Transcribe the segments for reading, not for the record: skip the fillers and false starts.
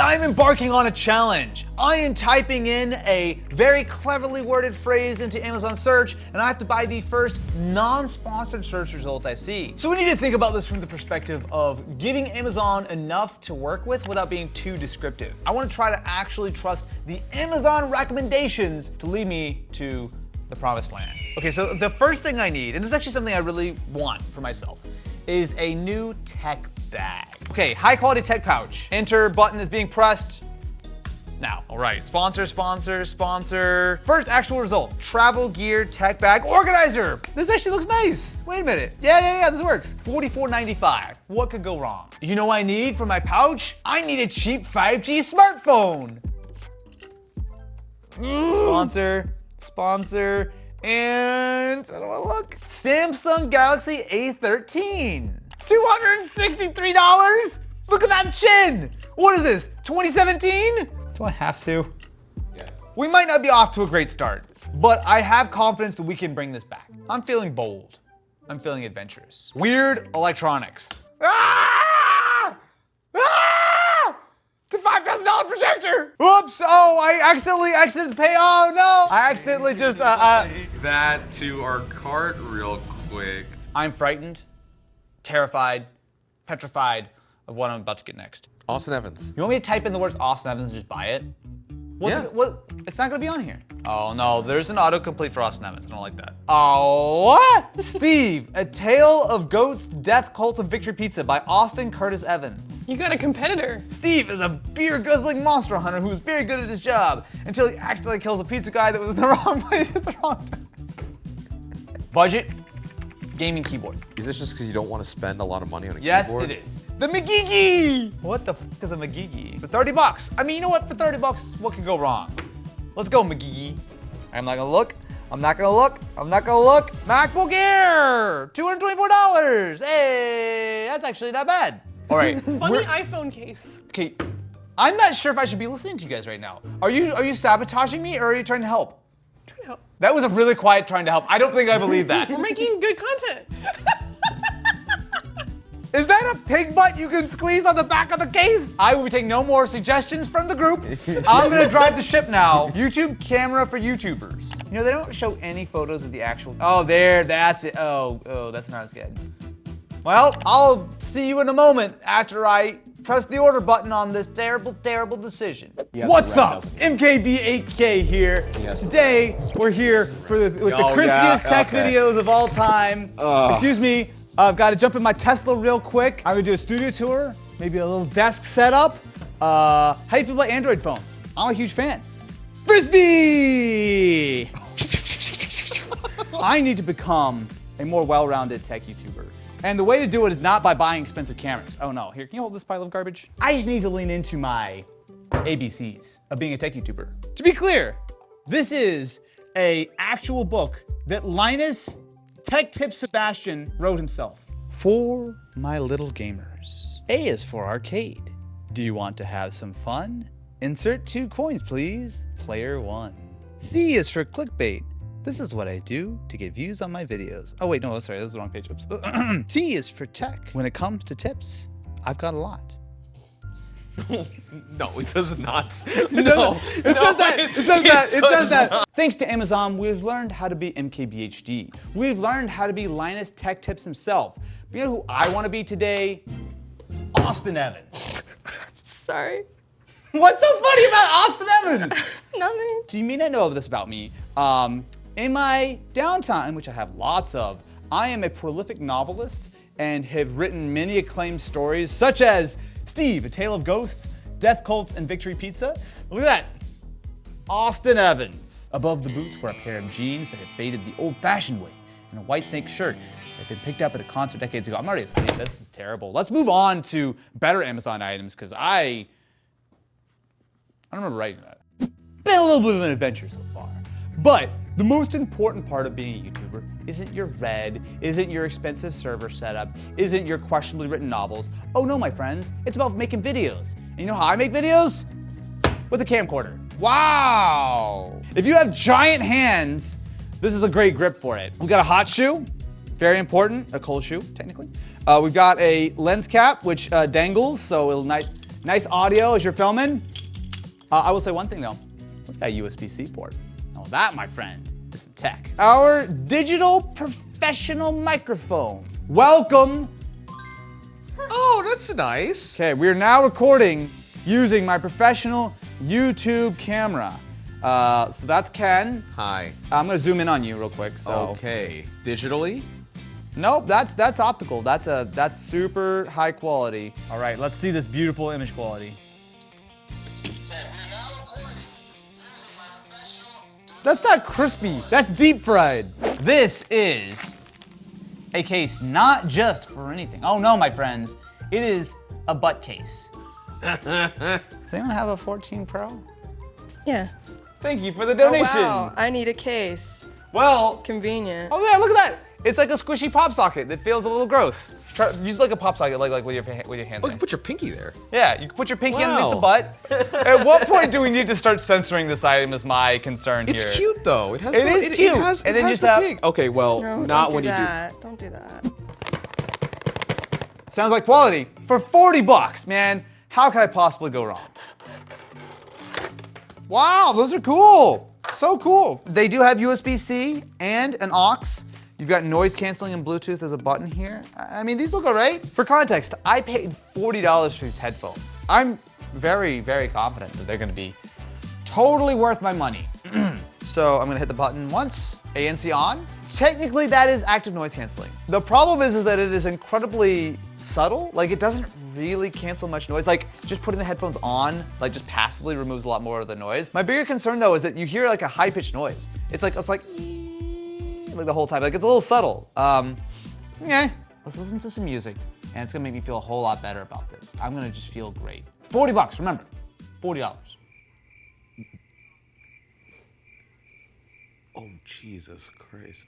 I'm embarking on a challenge. I am typing in a very cleverly worded phrase into Amazon search, and I have to buy the first non-sponsored search result I see. So we need to think about this from the perspective of giving Amazon enough to work with without being too descriptive. I want to try to actually trust the Amazon recommendations to lead me to the promised land. Okay, so the first thing I need, and this is actually something I really want for myself, is a new tech bag. Okay, high quality tech pouch. Enter button is being pressed now. All right, sponsor. First actual result, travel gear tech bag organizer. This actually looks nice. Wait a minute. Yeah, this works. $44.95. What could go wrong? You know what I need for my pouch? I need a cheap 5G smartphone. Sponsor, and I don't want to look. Samsung Galaxy A13. $263? Look at that chin! What is this, 2017? Do I have to? Yes. We might not be off to a great start, but I have confidence that we can bring this back. I'm feeling bold. I'm feeling adventurous. Weird electronics. Ah! The $5,000 projector! Oops, oh, I accidentally exited pay, oh no! I accidentally just, That to our cart real quick. I'm frightened, terrified, petrified of what I'm about to get next. Austin Evans. You want me to type in the words Austin Evans and just buy it? Yeah. It's not gonna be on here. Oh no, there's an autocomplete for Austin Evans. I don't like that. Oh, what? Steve, A Tale of Ghosts, Death, Cult, and Victory Pizza by Austin Curtis Evans. You got a competitor. Steve is a beer-guzzling monster hunter who's very good at his job until he accidentally kills a pizza guy that was in the wrong place at the wrong time. Budget, gaming keyboard. Is this just because you don't want to spend a lot of money on a Yes, keyboard? it is. The McGeegee! What the f is a McGeegee? For 30 bucks. I mean, you know what? For 30 bucks, what could go wrong? Let's go, McGeegee. I'm not gonna look. MacBook Air! $224! Hey, that's actually not bad. All right. Funny iPhone case. Okay, I'm not sure if I should be listening to you guys right now. Are you sabotaging me or are you trying to help? Try to help. That was a really quiet trying to help. I don't think I believe that. We're making good content. Is that a pig butt you can squeeze on the back of the case? I will be taking no more suggestions from the group. I'm gonna drive the ship now. YouTube camera for YouTubers. You know, they don't show any photos of the actual, oh, there, that's it. Oh, that's not as good. Well, I'll see you in a moment after I press the order button on this terrible, terrible decision. What's up? MKB8K here. Today, we're here with the crispiest tech videos of all time. Excuse me. I've got to jump in my Tesla real quick. I'm gonna do a studio tour, maybe a little desk setup. How do you feel about Android phones? I'm a huge fan. Frisbee! I need to become a more well-rounded tech YouTuber. And the way to do it is not by buying expensive cameras. Oh no, here, can you hold this pile of garbage? I just need to lean into my ABCs of being a tech YouTuber. To be clear, this is an actual book that Linus Tech Tip Sebastian wrote himself. For my little gamers. A is for arcade. Do you want to have some fun? Insert 2 coins, please. Player 1. C is for clickbait. This is what I do to get views on my videos. Oh wait, no, sorry, this is the wrong page. Oops. T is for tech. When it comes to tips, I've got a lot. No, it does not. No, it says that. Thanks to Amazon, we've learned how to be MKBHD. We've learned how to be Linus Tech Tips himself. But you know who I want to be today? Austin Evans. Sorry. What's so funny about Austin Evans? Nothing. Do you mean to know this about me? In my downtime, which I have lots of, I am a prolific novelist and have written many acclaimed stories, such as Steve, A Tale of Ghosts, Death, Cult, and Victory Pizza. Look at that. Austin Evans. Above the boots were a pair of jeans that had faded the old-fashioned way and a white snake shirt that had been picked up at a concert decades ago. I'm already asleep. This is terrible. Let's move on to better Amazon items because I don't remember writing that. Been a little bit of an adventure so far. But the most important part of being a YouTuber isn't your red, isn't your expensive server setup, isn't your questionably written novels. Oh no, my friends, it's about making videos. And you know how I make videos? With a camcorder. Wow! If you have giant hands, this is a great grip for it. We got a hot shoe, very important, a cold shoe, technically. We've got a lens cap, which dangles, so it'll Nice audio as you're filming. I will say one thing though. Look at that USB-C port. Now that, my friend, is some tech. Our digital professional microphone. Welcome. Oh, that's nice. Okay, we are now recording using my professional YouTube camera. So that's Ken. Hi. I'm gonna zoom in on you real quick. So. Okay. Digitally? Nope, that's optical. That's super high quality. All right, let's see this beautiful image quality. That's not crispy. That's deep fried. This is a case not just for anything. Oh no, my friends, it is a butt case. Does anyone have a 14 Pro? Yeah. Thank you for the Oh, donation. wow. I need a case. Well, Convenient. oh yeah, look at that. It's like a squishy pop socket that feels a little gross. Use like a pop socket, like with your hand. Oh, thing. you put your pinky there. Yeah, you can put your pinky Wow. underneath the butt. At what point do we need to start censoring this item is my concern It's here. cute though. It has. It the, is cute. It has, And it then has just the have- pig. Okay, well, No, not don't when do you that. Don't do that. Sounds like quality. For 40 bucks, man, how can I possibly go wrong? Wow, those are cool. So cool. They do have USB-C and an aux. You've got noise canceling and Bluetooth. There's a button here. I mean, these look all right. For context, I paid $40 for these headphones. I'm very, very confident that they're gonna be totally worth my money. So I'm gonna hit the button once, ANC on. Technically that is active noise canceling. The problem is that it is incredibly subtle. Like it doesn't really cancel much noise. Like just putting the headphones on, like just passively removes a lot more of the noise. My bigger concern though is that you hear like a high pitched noise. It's like the whole time. Like it's a little subtle. Yeah, let's listen to some music and it's gonna make me feel a whole lot better about this. I'm gonna just feel great. 40 bucks, remember, $40. Oh, Jesus Christ.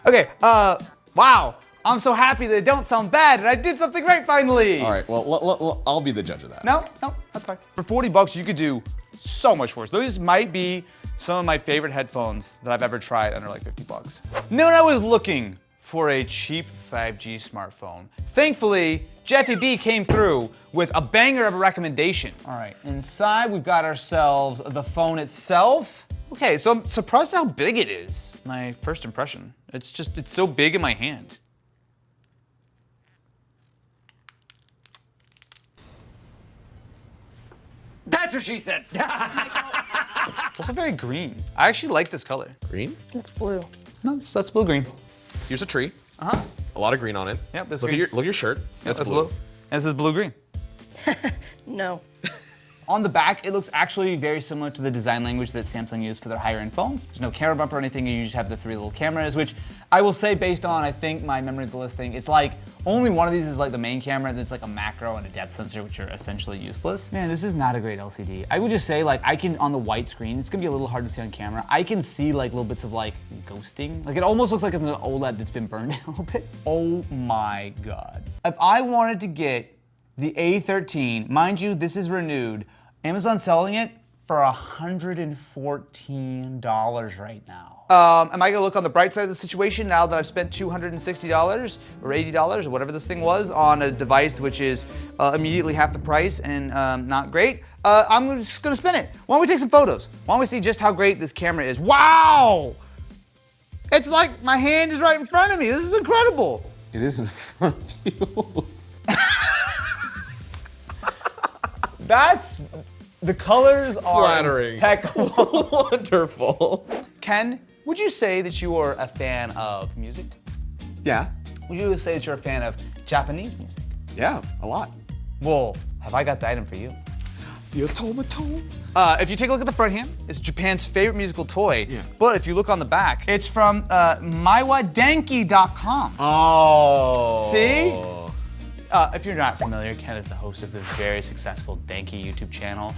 Okay, wow. I'm so happy that it don't sound bad and I did something right finally. All right. Well, I'll be the judge of that. No, that's fine. For 40 bucks, you could do so much worse. Those might be some of my favorite headphones that I've ever tried under like 50 bucks. Now, when I was looking for a cheap 5G smartphone, thankfully, Jeffy B came through with a banger of a recommendation. All right, inside we've got ourselves the phone itself. Okay, so I'm surprised at how big it is. My first impression. It's so big in my hand. That's what she said. It's also very green. I actually like this color. Green? It's blue. No, that's blue green. Here's a tree. Uh-huh. A lot of green on it. Yep, that's look green. at your shirt. That's blue. And this is blue green. No. On the back, it looks actually very similar to the design language that Samsung used for their higher end phones. There's no camera bumper or anything, you just have the 3 little cameras, which I will say based on, I think, my memory of the listing, it's like only one of these is like the main camera, and it's like a macro and a depth sensor, which are essentially useless. Man, this is not a great LCD. I would just say like, I can, on the white screen, it's gonna be a little hard to see on camera, I can see like little bits of like ghosting. Like it almost looks like it's an OLED that's been burned in a little bit. Oh my God. If I wanted to get the A13, mind you, this is renewed, Amazon's selling it for $114 right now. Am I gonna look on the bright side of the situation now that I've spent $260 or $80 or whatever this thing was on a device which is immediately half the price and not great? I'm just gonna spin it. Why don't we take some photos? Why don't we see just how great this camera is? Wow! It's like my hand is right in front of me. This is incredible. It is in front of you. The colors are Flattering. impeccable. Wonderful. Ken, would you say that you are a fan of music? Yeah. Would you say that you're a fan of Japanese music? Yeah, a lot. Well, have I got the item for you? The automaton. If you take a look at the front here, it's Japan's favorite musical toy. Yeah. But if you look on the back, it's from maiwadenki.com. Oh. See? If you're not familiar, Ken is the host of the very successful Denki YouTube channel.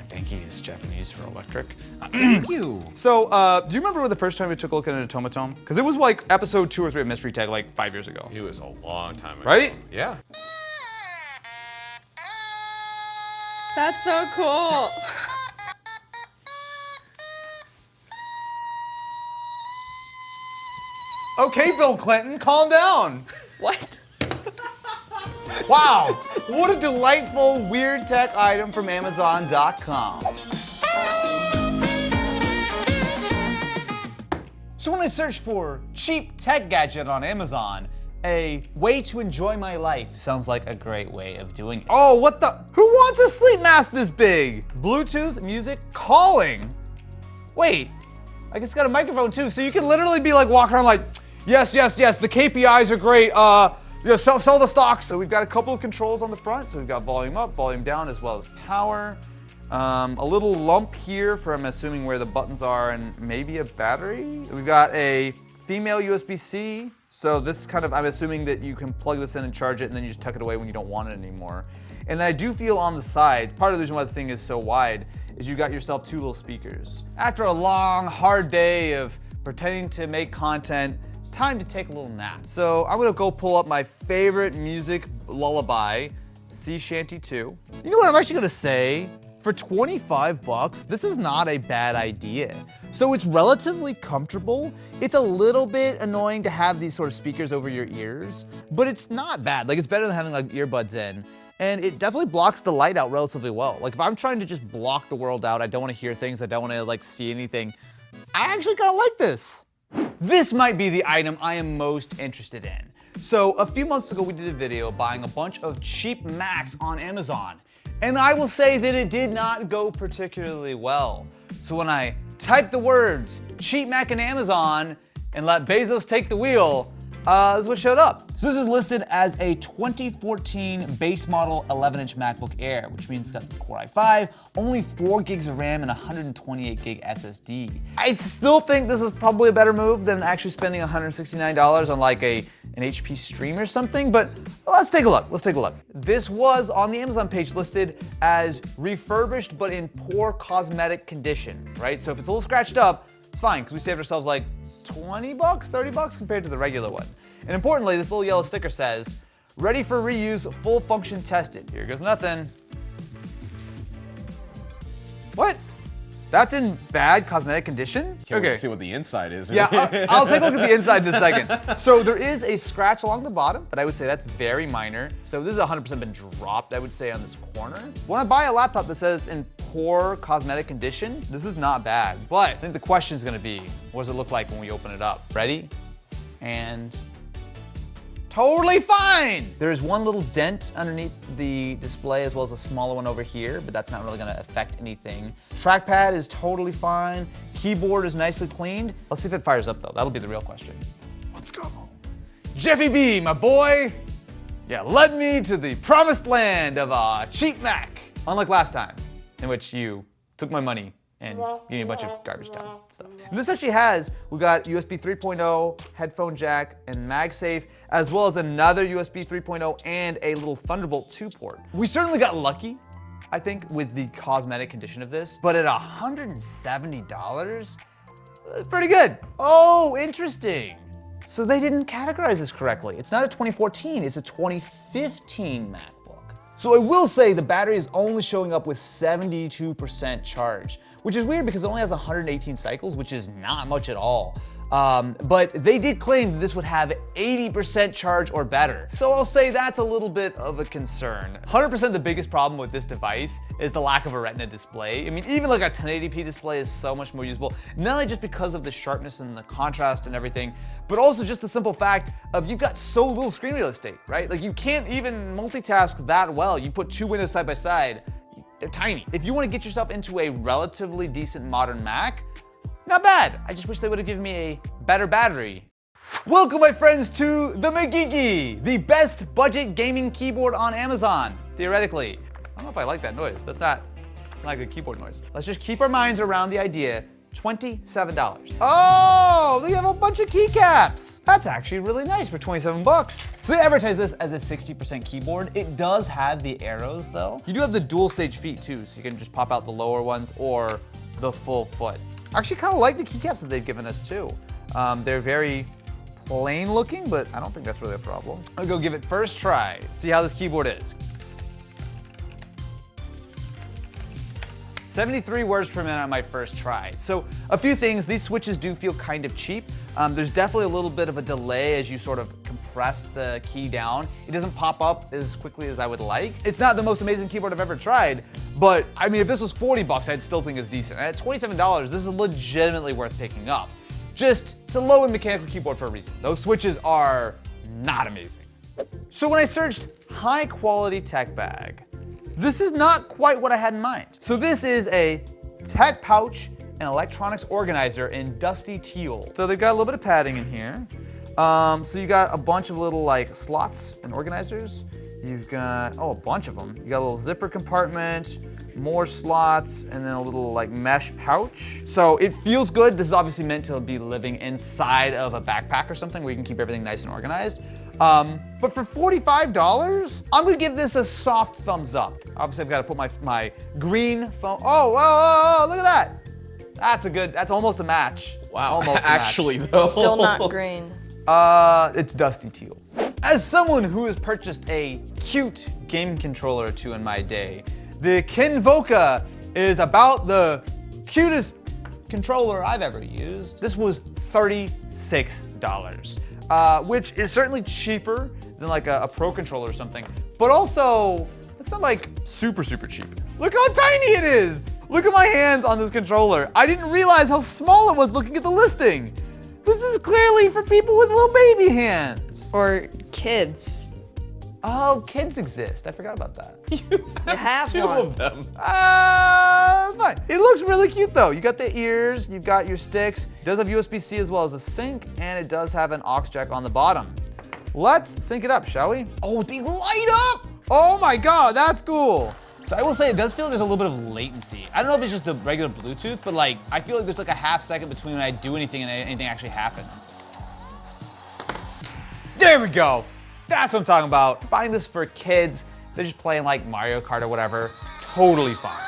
Denki is Japanese for electric. Thank you. So, do you remember the first time we took a look at an automaton? Because it was like episode 2 or 3 of Mystery Tag like 5 years ago. It was a long time ago. Right? Yeah. That's so cool. Okay, Bill Clinton, calm down. What? Wow, what a delightful weird tech item from Amazon.com. So when I search for cheap tech gadget on Amazon, a way to enjoy my life sounds like a great way of doing it. Oh, what the? Who wants a sleep mask this big? Bluetooth music calling. Wait, I guess it's got a microphone too, so you can literally be like walking around like, yes, yes, yes, the KPIs are great. Yeah, sell the stocks. So we've got a couple of controls on the front. So we've got volume up, volume down, as well as power. A little lump here for, I'm assuming, where the buttons are, and maybe a battery. We've got a female USB-C. So this kind of, I'm assuming that you can plug this in and charge it, and then you just tuck it away when you don't want it anymore. And then I do feel on the side, part of the reason why the thing is so wide is you got yourself two little speakers. After a long, hard day of pretending to make content, it's time to take a little nap. So I'm gonna go pull up my favorite music lullaby, Sea Shanty 2. You know what I'm actually gonna say? For 25 bucks, this is not a bad idea. So it's relatively comfortable. It's a little bit annoying to have these sort of speakers over your ears, but it's not bad. Like, it's better than having like earbuds in. And it definitely blocks the light out relatively well. Like, if I'm trying to just block the world out, I don't wanna hear things, I don't wanna like see anything, I actually kinda like this. This might be the item I am most interested in. So a few months ago, we did a video buying a bunch of cheap Macs on Amazon. And I will say that it did not go particularly well. So when I typed the words cheap Mac and Amazon and let Bezos take the wheel, this is what showed up. So this is listed as a 2014 base model 11-inch MacBook Air, which means it's got the Core i5, only 4 gigs of RAM and 128 gig SSD. I still think this is probably a better move than actually spending $169 on like an HP Stream or something, but let's take a look, This was on the Amazon page listed as refurbished but in poor cosmetic condition, right? So if it's a little scratched up, it's fine, because we saved ourselves like 20 bucks, 30 bucks compared to the regular one. And importantly, this little yellow sticker says, ready for reuse, full function tested. Here goes nothing. What? That's in bad cosmetic condition? Can't wait to see what the inside is. Yeah, I'll take a look at the inside in a second. So there is a scratch along the bottom, but I would say that's very minor. So this has 100% been dropped, I would say, on this corner. When I buy a laptop that says in poor cosmetic condition, this is not bad. But I think the question is gonna be, what does it look like when we open it up? Ready? And totally fine! There is one little dent underneath the display as well as a smaller one over here, but that's not really gonna affect anything. Trackpad is totally fine. Keyboard is nicely cleaned. Let's see if it fires up though. That'll be the real question. Let's go. Jeffy B, my boy. Yeah, led me to the promised land of a cheap Mac. Unlike last time, in which you took my money and gave me a bunch of garbage down stuff. And this actually has, we got USB 3.0, headphone jack, and MagSafe, as well as another USB 3.0 and a little Thunderbolt 2 port. We certainly got lucky, I think, with the cosmetic condition of this, but at $170, that's pretty good. Oh, interesting. So they didn't categorize this correctly. It's not a 2014, it's a 2015 MacBook. So I will say the battery is only showing up with 72% charge, which is weird because it only has 118 cycles, which is not much at all. But they did claim that this would have 80% charge or better. So I'll say that's a little bit of a concern. 100% the biggest problem with this device is the lack of a Retina display. I mean, even like a 1080p display is so much more usable, not only just because of the sharpness and the contrast and everything, but also just the simple fact of you've got so little screen real estate, right? Like you can't even multitask that well. You put two windows side by side, they're tiny. If you want to get yourself into a relatively decent modern Mac, not bad. I just wish they would have given me a better battery. Welcome, my friends, to the Magigi, the best budget gaming keyboard on Amazon, theoretically. I don't know if I like that noise. That's not a good keyboard noise. Let's just keep our minds around the idea. $27. Oh, they have a bunch of keycaps. That's actually really nice for 27 bucks. So they advertise this as a 60% keyboard. It does have the arrows though. You do have the dual stage feet too, so you can just pop out the lower ones or the full foot. I actually kind of like the keycaps that they've given us too. They're very plain looking, but I don't think that's really a problem. I'll go give it first try, see how this keyboard is. 73 words per minute on my first try. So a few things, these switches do feel kind of cheap. There's definitely a little bit of a delay as you sort of compress press the key down, it doesn't pop up as quickly as I would like. It's not the most amazing keyboard I've ever tried, but I mean, if this was 40 bucks, I'd still think it's decent. And at $27, this is legitimately worth picking up. Just, it's a low-end mechanical keyboard for a reason. Those switches are not amazing. So when I searched high quality tech bag, this is not quite what I had in mind. So this is a tech pouch and electronics organizer in dusty teal. So they've got a little bit of padding in here. So you got a bunch of little like slots and organizers. You've got, a bunch of them. You got a little zipper compartment, more slots, and then a little like mesh pouch. So it feels good. This is obviously meant to be living inside of a backpack or something where you can keep everything nice and organized. But for $45, I'm gonna give this a soft thumbs up. Obviously I've got to put my green phone. Oh, look at that. That's almost a match. Wow. Almost a match. Actually, though. Still not green. It's dusty teal. As someone who has purchased a cute game controller or two in my day, the Kinvoca is about the cutest controller I've ever used. This was $36, which is certainly cheaper than like a Pro controller or something, but also it's not like super cheap. Look how tiny it is. Look at my hands on this controller. I didn't realize how small it was looking at the listing. This is clearly for people with little baby hands. Or kids. Oh, kids exist. I forgot about that. You have Two one. of them. It's fine. It looks really cute though. You got the ears, you've got your sticks. It does have USB-C as well as a sync, and it does have an aux jack on the bottom. Let's sync it up, shall we? Oh, they light up! Oh my God, that's cool. So I will say it does feel like there's a little bit of latency. I don't know if it's just the regular Bluetooth, but like I feel like there's like a half second between when I do anything and anything actually happens. There we go. That's what I'm talking about. Buying this for kids, they're just playing like Mario Kart or whatever, totally fine.